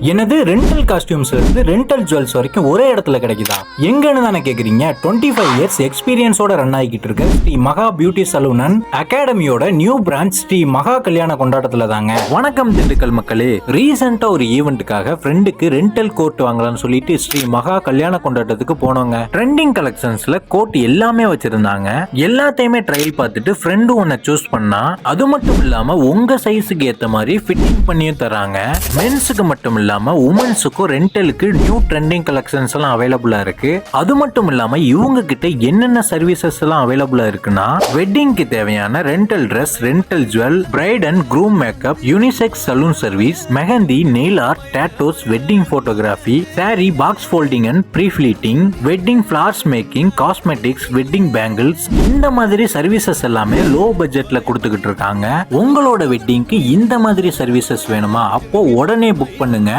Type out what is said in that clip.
எனது ரெண்டல் காஸ்டியூம்ஸ்ல இருந்து rental jewels வரைக்கும் ஒரே இடத்துல கிடைக்குதா? எங்கன்னு தானே கேக்குறீங்க? 25 இயர்ஸ் எக்ஸ்பீரியன்ஸோட ரன் ஆகிட்டு இருக்க Shri Maha beauty salon and அகாடமியோட நியூ பிரான்ச் ஸ்ரீ மகா கல்யாண கொண்டாட்டத்துல தாங்க. வணக்கம் திண்டுக்கல் மக்களே. ரீசெண்டா ஒரு ஈவெண்ட்டுக்காக ஃப்ரெண்டுக்கு ரெண்டல் கோட் வாங்கலாம்னு சொல்லிட்டு ஸ்ரீ மகா கல்யாண கொண்டாட்டத்துக்கு போனோங்க. ட்ரெண்டிங் கலெக்ஷன்ஸ்ல கோட் எல்லாமே வச்சிருந்தாங்க. எல்லாத்தையுமே ட்ரையல் பார்த்துட்டு ஃப்ரெண்டு ஒன்ன சூஸ் பண்ணா, அது மட்டும் இல்லாம உங்க சைஸுக்கு ஏத்த மாதிரி ஃபிட்டிங் பண்ணியும் தராங்க. மென்ஸுக்கு மட்டும் இல்லாம உமன்ஸுக்கும் ரெண்டலுக்கு நியூ ட்ரெண்டிங் கலெக்ஷன்ஸ் எல்லாம் அவைலபிளா இருக்கு. அது மட்டும் இல்லாம இவங்க கிட்ட என்னென்ன சர்வீசஸ் எல்லாம் அவைலபிளா இருக்குன்னா, வெட்டிங்க்கு தேவையான rental dress, rental jewel, bride and groom makeup, unisex salon service, mehndi, nail art, tattoos, wedding photography, sari box folding and pre pleating, wedding flowers making, cosmetics, wedding bangles, இந்த மாதிரி சர்வீசஸ் எல்லாமே லோ பட்ஜெட்ல கொடுத்துக்கிட்டு இருக்காங்க. உங்களோட வெட்டிங்க்கு இந்த மாதிரி சர்வீசஸ் வேணுமா? அப்போ உடனே புக் பண்ணுங்க.